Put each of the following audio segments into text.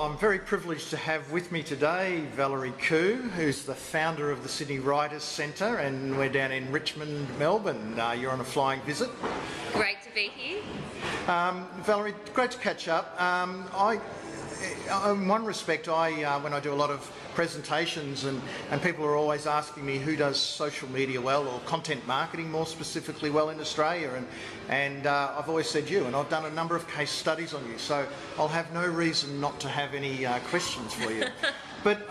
I'm very privileged to have with me today Valerie Khoo, who's the founder of the Sydney Writers Centre, and we're down in Richmond, Melbourne. You're on a flying visit. Great to be here. Valerie, great to catch up. In one respect, when I do a lot of presentations and people are always asking me who does social media well, or content marketing more specifically well in Australia, and I've always said you, and I've done a number of case studies on you, so I'll have no reason not to have any questions for you. But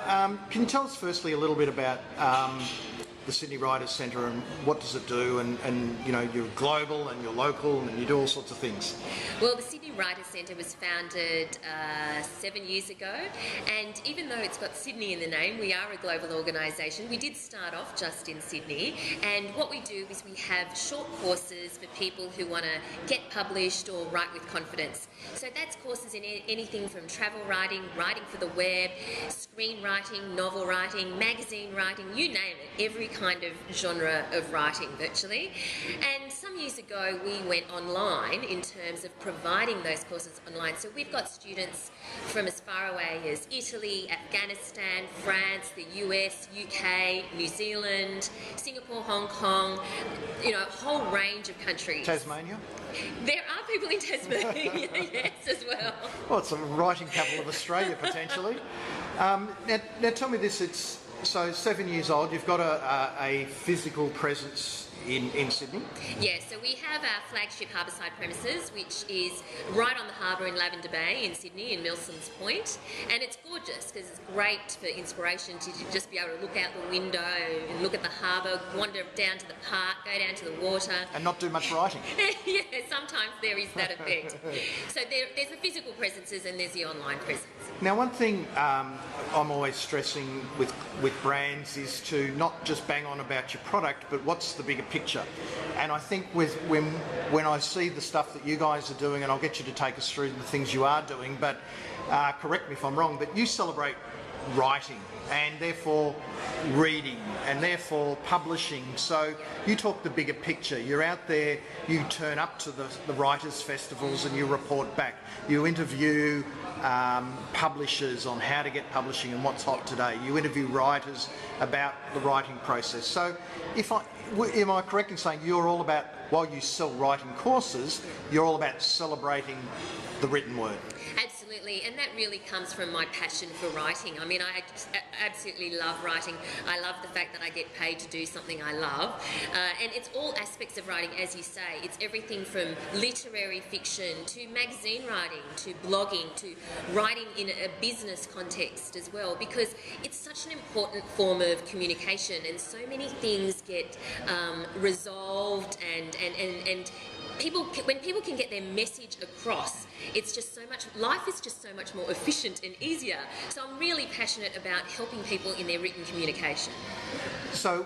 can you tell us firstly a little bit about the Sydney Writers Centre and what does it do, and you know, you're global and you're local and you do all sorts of things. Well, the Sydney Writers Centre was founded 7 years ago, and even though it's got Sydney in the name, we are a global organisation. We did start off just in Sydney, and what we do is we have short courses for people who want to get published or write with confidence. So that's courses in anything from travel writing, writing for the web, screenwriting, novel writing, magazine writing, you name it, every kind of genre of writing virtually. And some years ago we went online in terms of providing those courses online. So we've got students from as far away as Italy, Afghanistan, France, the US, UK, New Zealand, Singapore, Hong Kong, you know, a whole range of countries. Tasmania? There are people in Tasmania, yes, as well. Well, it's the writing capital of Australia, potentially. Now tell me this, it's so 7 years old, you've got a physical presence in Sydney? Yeah, so we have our flagship harbourside premises, which is right on the harbour in Lavender Bay in Sydney, in Milson's Point, and it's gorgeous because it's great for inspiration to just be able to look out the window and look at the harbour, wander down to the park, go down to the water. And not do much writing. Yeah, sometimes there is that effect. So there's the physical presences and there's the online presence. Now, one thing I'm always stressing with brands is to not just bang on about your product, but what's the bigger picture. And I think when I see the stuff that you guys are doing, and I'll get you to take us through the things you are doing, but correct me if I'm wrong, but you celebrate writing and therefore reading and therefore publishing. So you talk the bigger picture. You're out there, you turn up to the writers' festivals and you report back. You interview publishers on how to get publishing and what's hot today. You interview writers about the writing process. So am I correct in saying you're all about, while you sell writing courses, you're all about celebrating the written word? Absolutely, and that really comes from my passion for writing. I mean, I absolutely love writing. I love the fact that I get paid to do something I love, and it's all aspects of writing, as you say. It's everything from literary fiction to magazine writing to blogging to writing in a business context as well, because it's such an important form of communication, and so many things get resolved and when people can get their message across, it's just so much, life is just so much more efficient and easier. So I'm really passionate about helping people in their written communication. So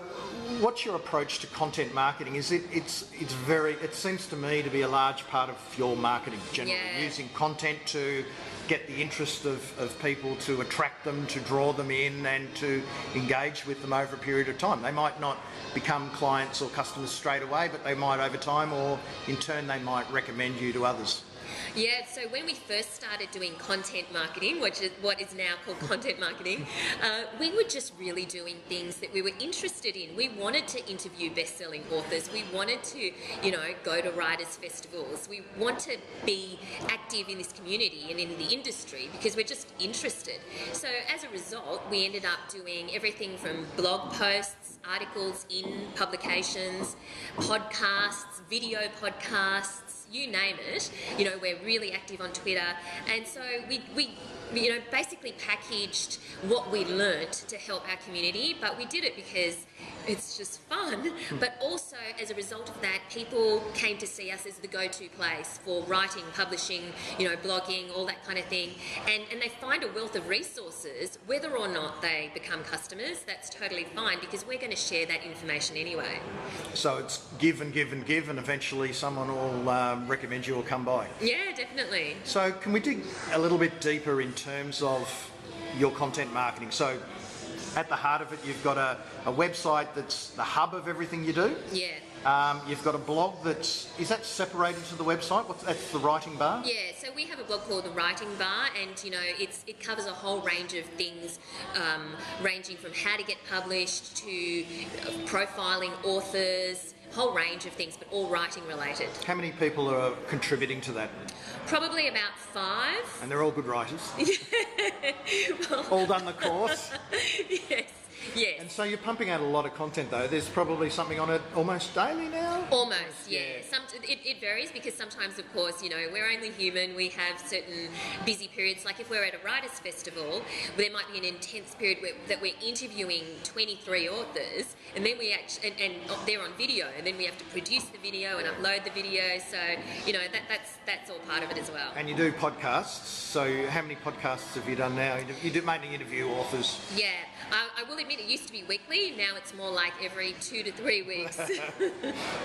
what's your approach to content marketing? It seems to me to be a large part of your marketing generally, using content to get the interest of people, to attract them, to draw them in and to engage with them over a period of time. They might not become clients or customers straight away, but they might over time, or in turn they might recommend you to others. Yeah, so when we first started doing content marketing, which is what is now called content marketing, we were just really doing things that we were interested in. We wanted to interview best-selling authors. We wanted to, you know, go to writers' festivals. We want to be active in this community and in the industry because we're just interested. So as a result, we ended up doing everything from blog posts, articles in publications, podcasts, video podcasts, you name it. You know, we're really active on Twitter, and so we you know, basically packaged what we learnt to help our community, but we did it because it's just fun, but also as a result of that, people came to see us as the go-to place for writing, publishing, you know, blogging, all that kind of thing, and they find a wealth of resources. Whether or not they become customers, that's totally fine, because we're going to share that information anyway. So it's give and give and give, and eventually someone will recommend you or come by. Yeah, definitely. So can we dig a little bit deeper in terms of your content marketing? So at the heart of it, you've got a website that's the hub of everything you do. Yeah. You've got a blog is that separated to the website? That's the writing bar? Yeah, so we have a blog called The Writing Bar, and it covers a whole range of things, ranging from how to get published to profiling authors, whole range of things, but all writing related. How many people are contributing to that? Probably about 5. And they're all good writers? Well, All done the course? yes. Yes. And so you're pumping out a lot of content though. There's probably something on it almost daily now? Almost, yeah. It varies because sometimes, of course, we're only human. We have certain busy periods. Like if we're at a writers' festival, there might be an intense period that we're interviewing 23 authors, and then we actually, and they're on video, and then we have to produce the video and upload the video. So that's all part of it as well. And you do podcasts. So how many podcasts have you done now? You do mainly interview authors. Yeah, I will admit it used to be weekly. Now it's more like every 2 to 3 weeks.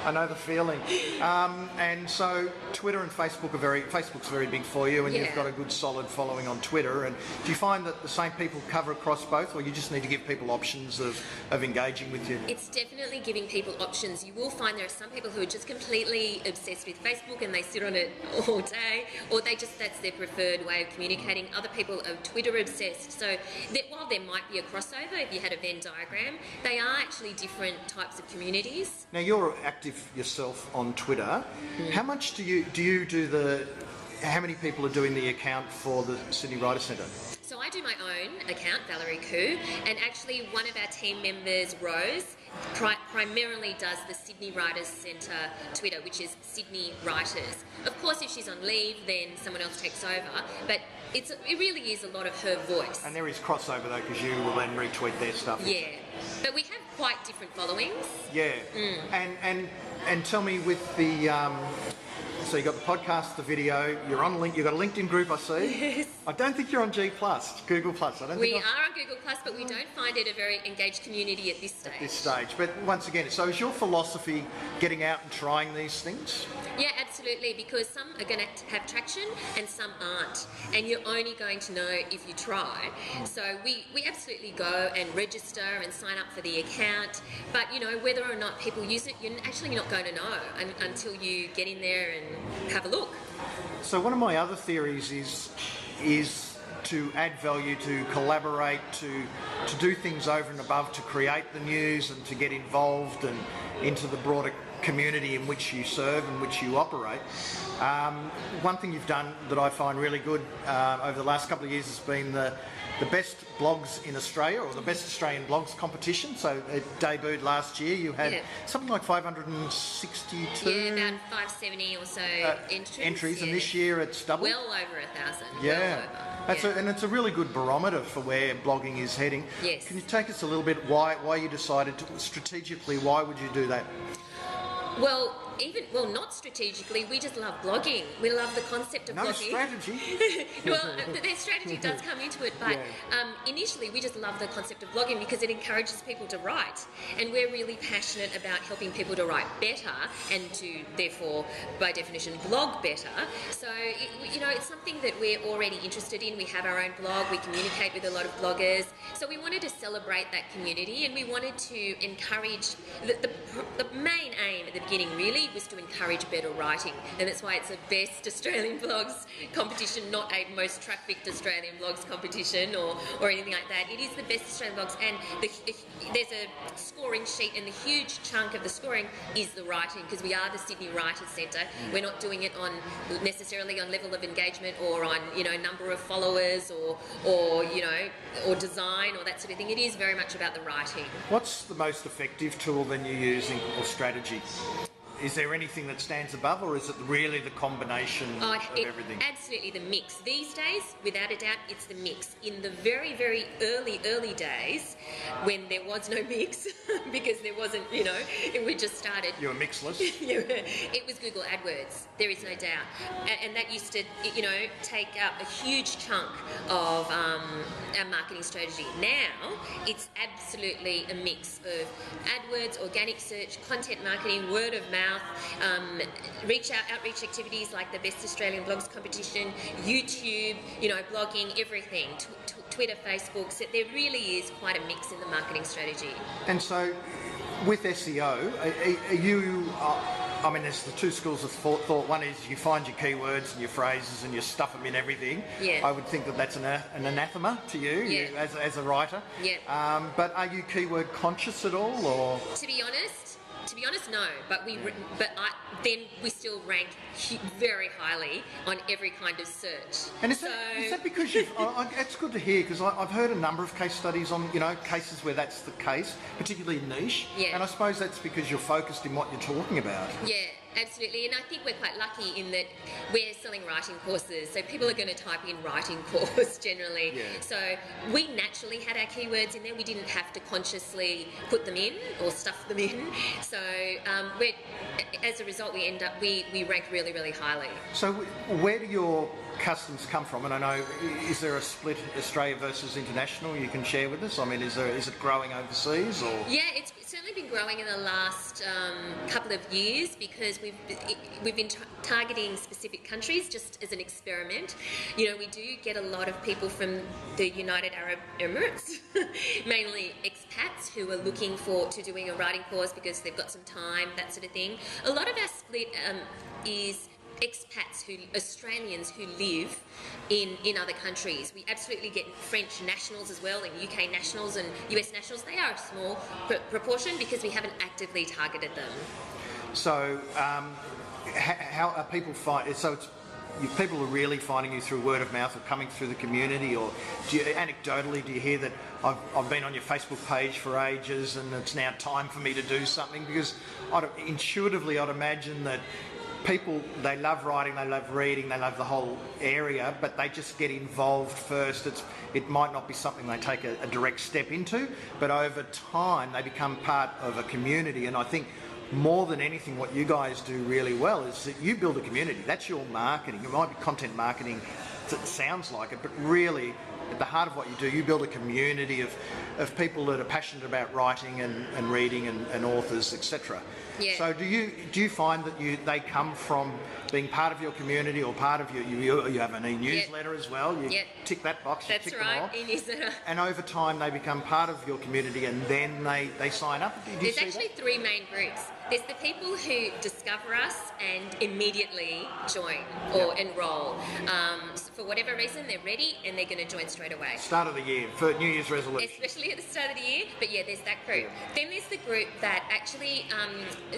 I know the feeling. And so Twitter and Facebook Facebook's very big for you, and you've got a good solid following on Twitter. And do you find that the same people cover across both, or you just need to give people options of engaging with you? It's definitely giving people options. You will find there are some people who are just completely obsessed with Facebook and they sit on it all day, or that's their preferred way of communicating. Other people are Twitter obsessed. So while there might be a crossover, if you had a Venn diagram, they are actually different types of communities. Now you're active yourself on Twitter. How much do you do how many people are doing the account for the Sydney Writers Centre? So I do my own account, Valerie Khoo, and actually one of our team members, Rose, primarily does the Sydney Writers Centre Twitter, which is Sydney Writers. Of course, if she's on leave, then someone else takes over, but it really is a lot of her voice. And there is crossover though, because you will then retweet their stuff. Yeah, but we have quite different followings. Yeah, and tell me with the so you got the podcast, the video. You're on you've got a LinkedIn group, I see. Yes. I don't think you're on Google Plus. I don't. We are on Google Plus, but we don't find it a very engaged community at this stage. At this stage, but once again, so is your philosophy getting out and trying these things? Yeah, absolutely, because some are going to have traction and some aren't, and you're only going to know if you try. So we absolutely go and register and sign up for the account, but whether or not people use it, you're actually not going to know until you get in there and have a look. So one of my other theories is to add value, to collaborate, to do things over and above, to create the news and to get involved and into the broader community in which you serve and which you operate. One thing you've done that I find really good over the last couple of years has been the best blogs in Australia, or the best Australian blogs competition. So it debuted last year. You had something like 562 about 570 or so entries, and this year it's doubled. Well over 1,000. Yeah. And it's a really good barometer for where blogging is heading. Yes. Can you take us a little bit why you decided to, strategically, why would you do that? Well, not strategically, we just love blogging. We love the concept of blogging. No strategy. Well, their strategy does come into it, but initially we just love the concept of blogging because it encourages people to write. And we're really passionate about helping people to write better and to, therefore, by definition, blog better. So, it's something that we're already interested in. We have our own blog. We communicate with a lot of bloggers. So we wanted to celebrate that community, and we wanted to encourage the main aim at the beginning really was to encourage better writing, and that's why it's a best Australian blogs competition, not a most trafficked Australian blogs competition or anything like that. It is the best Australian blogs, and there's a scoring sheet, and the huge chunk of the scoring is the writing, because we are the Sydney Writers Centre. We're not doing it necessarily on level of engagement or on number of followers or design or that sort of thing. It is very much about the writing. What's the most effective tool then you're using, or strategy? Is there anything that stands above, or is it really the combination of everything? Absolutely the mix. These days, without a doubt, it's the mix. In the very, very early days, when there was no mix, because there wasn't, we just started. You were mixless? It was Google AdWords, there is no doubt. And that used to, take up a huge chunk of our marketing strategy. Now, it's absolutely a mix of AdWords, organic search, content marketing, word of mouth, outreach activities like the Best Australian Blogs competition, YouTube, blogging, everything, Twitter, Facebook. So there really is quite a mix in the marketing strategy. And so with SEO, are you? I mean, there's the two schools of thought. One is you find your keywords and your phrases and you stuff them in everything. Yeah. I would think that that's an anathema to you, as a writer. Yeah. But are you keyword conscious at all, or? To be honest, no. But then we still rank very highly on every kind of search. And is that because you've? It's good to hear, because I've heard a number of case studies on cases where that's the case, particularly niche. Yeah. And I suppose that's because you're focused in what you're talking about. Yeah. Absolutely, and I think we're quite lucky in that we're selling writing courses, so people are going to type in writing course generally. Yeah. So we naturally had our keywords in there. We didn't have to consciously put them in or stuff them in. So as a result, we rank really, really highly. So where do your customers come from? And I know, is there a split Australia versus international you can share with us? I mean, is it growing overseas, or? Yeah, it's certainly been growing in the last couple of years, because we've been targeting specific countries just as an experiment. We do get a lot of people from the United Arab Emirates, mainly expats who are looking to doing a writing course because they've got some time, that sort of thing. A lot of our split is expats, Australians who live in other countries. We absolutely get French nationals as well, and UK nationals and US nationals. They are a small proportion because we haven't actively targeted them. So how are people find? So people are really finding you through word of mouth or coming through the community, or anecdotally do you hear that I've been on your Facebook page for ages and it's now time for me to do something? Because intuitively I'd imagine that people, they love writing, they love reading, they love the whole area, but they just get involved first. It might not be something they take a direct step into, but over time they become part of a community. And I think more than anything, what you guys do really well is that you build a community. That's your marketing. It might be content marketing, it sounds like it, but really at the heart of what you do, you build a community of people that are passionate about writing and reading and authors, etc. Yeah. So do you find that they come from being part of your community, or part of you have an e-newsletter as well? You tick that box. That's right, e-newsletter. And over time they become part of your community, and then they sign up. There's actually three main groups. There's the people who discover us and immediately join or enrol. For whatever reason, they're ready and they're going to join straight away. Start of the year, for New Year's resolution. Especially at the start of the year, but yeah, there's that group. Then there's the group that actually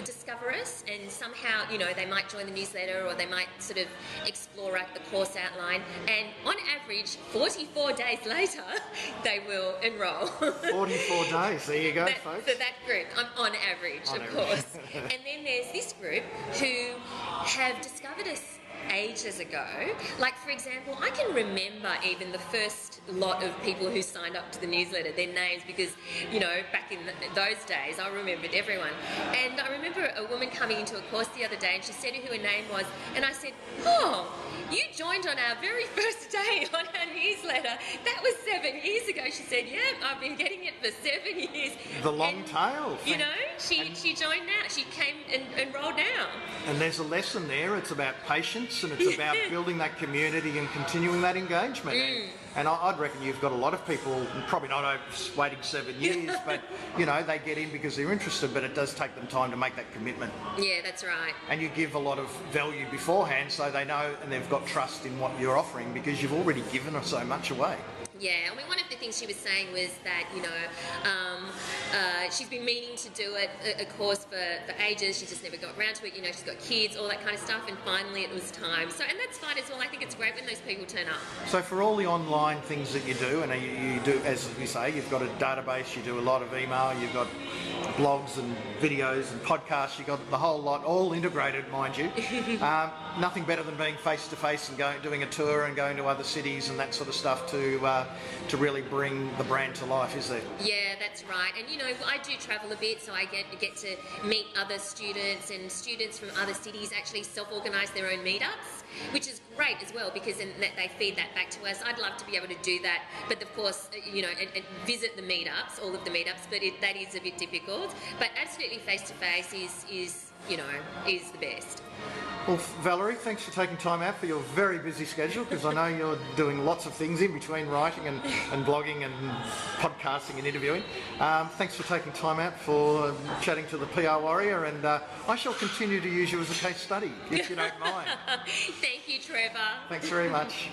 discover us, and somehow, they might join the newsletter, or they might sort of explore the course outline, and on average, 44 days later, they will enrol. 44 days, there you go, folks. For that group, on average, of course. And then there's this group who have discovered us ages ago. Like, for example, I can remember even the first lot of people who signed up to the newsletter, their names, because, back in those days, I remembered everyone. And I remember a woman coming into a course the other day, and she said who her name was, and I said, "Oh, you joined on our very first day on our newsletter. That was 7 years ago." She said, "Yeah, I've been getting it for 7 years." The long tail. She joined now. She came and enrolled now. And there's a lesson there. It's about patience, and it's about building that community and continuing that engagement. And I'd reckon you've got a lot of people, probably not waiting 7 years, but they get in because they're interested, but it does take them time to make that commitment. Yeah, that's right. And you give a lot of value beforehand, so they know and they've got trust in what you're offering, because you've already given her so much away. Yeah, I mean, one of the things she was saying was that, she's been meaning to do a course for ages. She just never got around to it. She's got kids, all that kind of stuff, and finally it was time. So, and that's fine as well. I think it's great when those people turn up. So for all the online things that you do, and you do, as we say, you've got a database, you do a lot of email, you've got blogs and videos and podcasts, you've got the whole lot, all integrated, mind you. Nothing better than being face-to-face and doing a tour and going to other cities and that sort of stuff to really bring the brand to life, is there? Yeah, that's right. And I do travel a bit, so I get to meet other students, and students from other cities actually self-organise their own meetups, which is great as well, because then they feed that back to us. I'd love to be able to do that, but of course, and visit the meetups, all of the meetups, but that is a bit difficult. But absolutely face-to-face is the best. Well, Valerie, thanks for taking time out for your very busy schedule, because I know you're doing lots of things in between writing and blogging and podcasting and interviewing. Thanks for taking time out for chatting to the PR Warrior, and I shall continue to use you as a case study, if you don't mind. Thank you, Trevor. Thanks very much.